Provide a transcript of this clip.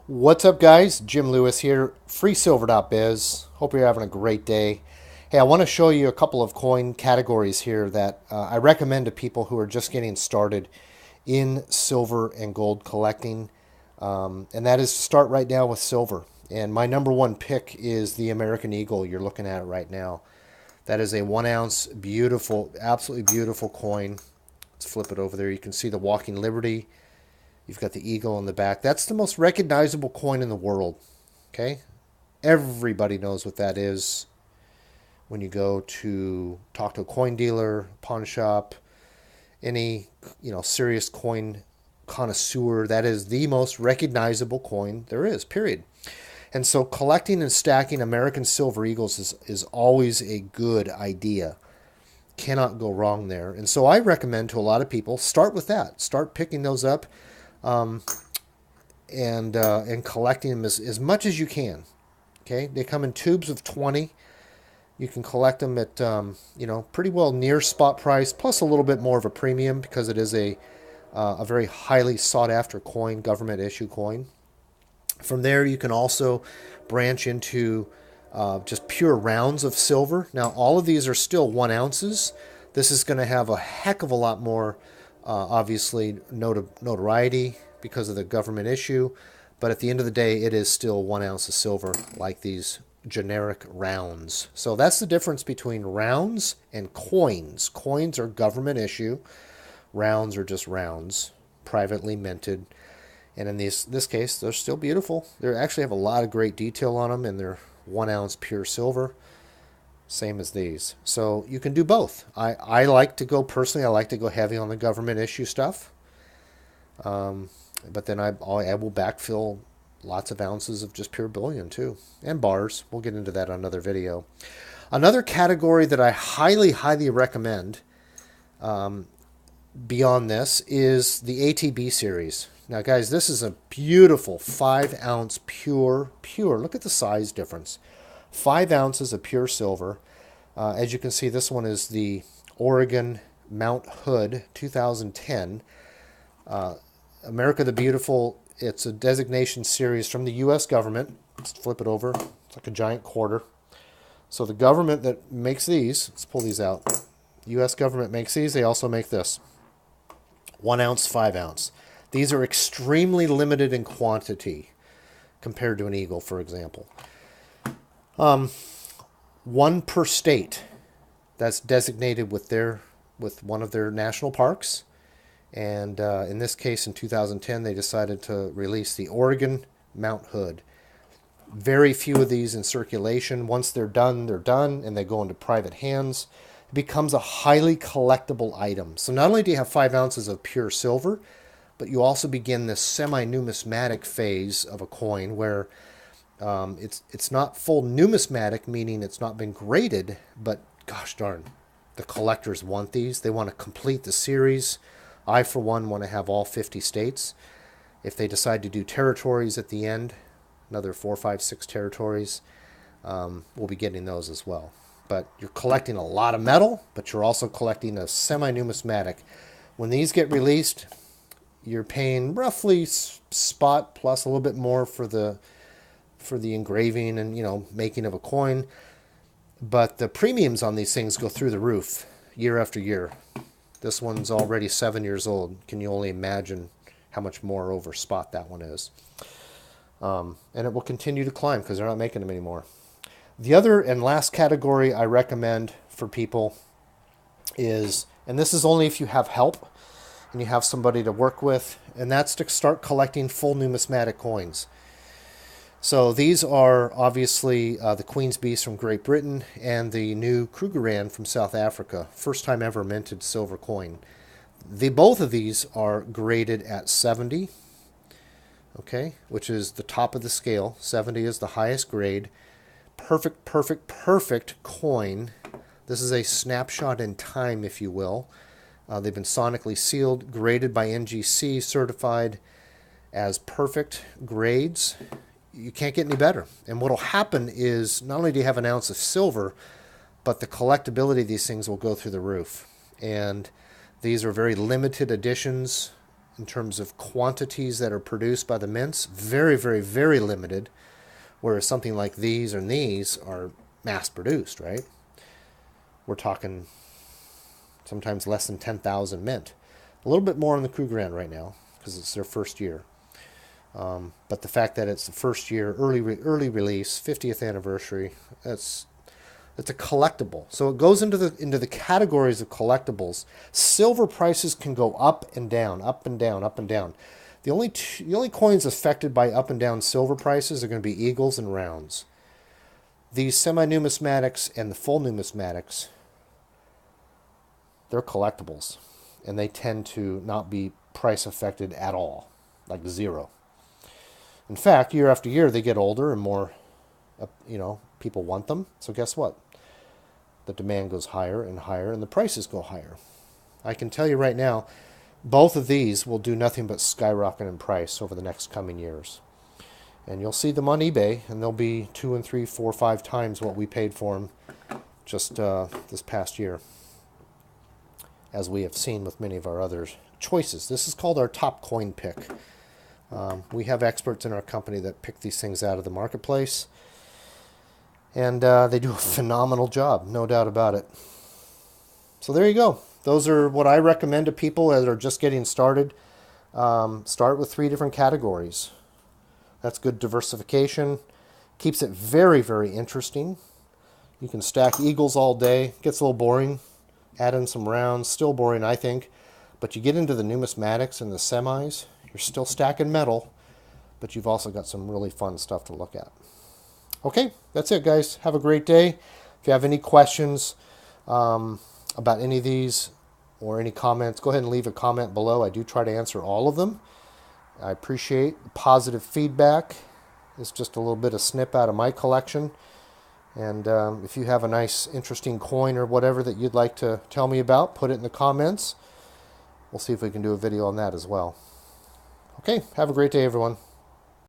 What's up, guys? Jim Lewis here, freesilver.biz. Hope you're having a great day. Hey, I want to show you a couple of coin categories here that I recommend to people who are just getting started in silver and gold collecting. And that is to start right now with silver. And my number one pick is the American Eagle. You're looking at it right now. That is a 1 ounce, beautiful, absolutely beautiful coin. Let's flip it over there. You can see the Walking Liberty. You've got the eagle in the back. That's the most recognizable coin in the world. Okay? Everybody knows what that is when you go to talk to a coin dealer, pawn shop, any, serious coin connoisseur. That is the most recognizable coin there is, period. And so collecting and stacking American silver eagles is always a good idea. Cannot go wrong there. And so I recommend to a lot of people, start with that. Start picking those up. And collecting them as much as you can. Okay, they come in tubes of 20. You can collect them at pretty well near spot price, plus a little bit more of a premium because it is a very highly sought after coin, government issue coin. From there, you can also branch into just pure rounds of silver. Now, all of these are still 1 ounces. This is going to have a heck of a lot more. Obviously, notoriety because of the government issue, but at the end of the day, it is still 1 ounce of silver, like these generic rounds. So that's the difference between rounds and coins. Coins are government issue, rounds are just rounds, privately minted, and in this case, they're still beautiful. They actually have a lot of great detail on them, and they're 1 ounce pure silver. Same as these. So you can do both. I like to go, personally, I like to go heavy on the government issue stuff. But then I will backfill lots of ounces of just pure bullion too. And bars. We'll get into that on another video. Another category that I highly, highly recommend beyond this is the ATB series. Now guys, this is a beautiful 5 ounce pure. Look at the size difference. 5 ounces of pure silver. As you can see, this one is the Oregon Mount Hood 2010. America the Beautiful. It's a designation series from the U.S. government. Let's flip it over. It's like a giant quarter. So the government that makes these, let's pull these out. U.S. government makes these. They also make this. 1 ounce, 5 ounce. These are extremely limited in quantity compared to an eagle, for example. One per state that's designated with one of their national parks. And in this case, in 2010, they decided to release the Oregon Mount Hood. Very few of these in circulation. Once they're done, and they go into private hands. It becomes a highly collectible item. So not only do you have 5 ounces of pure silver, but you also begin this semi-numismatic phase of a coin where it's not full numismatic, meaning it's not been graded, but gosh darn, the collectors want these. They want to complete the series. I, for one, want to have all 50 states. If they decide to do territories at the end, another 4, 5, 6 territories, we'll be getting those as well. But you're collecting a lot of metal, but you're also collecting a semi-numismatic. When these get released, you're paying roughly spot plus a little bit more for the engraving and making of a coin, but the premiums on these things go through the roof year after year. This one's already 7 years old. Can you only imagine how much more over spot that one is? And it will continue to climb because they're not making them anymore. The other and last category I recommend for people is, and this is only if you have help and you have somebody to work with, and that's to start collecting full numismatic coins. So these are obviously the Queen's Beast from Great Britain and the new Krugerrand from South Africa. First time ever minted silver coin. Both of these are graded at 70, okay, which is the top of the scale. 70 is the highest grade. Perfect coin. This is a snapshot in time, if you will. They've been sonically sealed, graded by NGC, certified as perfect grades. You can't get any better. And what will happen is not only do you have an ounce of silver, but the collectability of these things will go through the roof. And these are very limited editions. in terms of quantities that are produced by the mints. Very, very, very limited. Whereas something like these and these are mass produced, right? We're talking sometimes less than 10,000 mint. A little bit more on the Krugerrand right now because it's their first year. But the fact that it's the first year, early release, 50th anniversary, it's a collectible. So it goes into the categories of collectibles. Silver prices can go up and down, up and down, up and down. The only coins affected by up and down silver prices are going to be eagles and rounds. These semi-numismatics and the full numismatics, they're collectibles, and they tend to not be price affected at all, like zero. In fact, year after year, they get older and more, people want them. So guess what? The demand goes higher and higher, and the prices go higher. I can tell you right now, both of these will do nothing but skyrocket in price over the next coming years. And you'll see them on eBay, and they'll be 2 and 3, 4, 5 times what we paid for them just this past year, as we have seen with many of our other choices. This is called our top coin pick. We have experts in our company that pick these things out of the marketplace, and they do a phenomenal job, no doubt about it. So there you go. Those are what I recommend to people that are just getting started. Start with 3 different categories. That's good diversification. Keeps it very, very interesting. You can stack eagles all day. Gets a little boring. Add in some rounds. Still boring, I think. But you get into the numismatics and the semis. You're still stacking metal. But you've also got some really fun stuff to look at. Okay, that's it, guys. Have a great day. If you have any questions about any of these or any comments, go ahead and leave a comment below. I do try to answer all of them. I appreciate positive feedback. It's just a little bit of snip out of my collection. And if you have a nice, interesting coin or whatever that you'd like to tell me about, put it in the comments. We'll see if we can do a video on that as well. Okay, have a great day, everyone.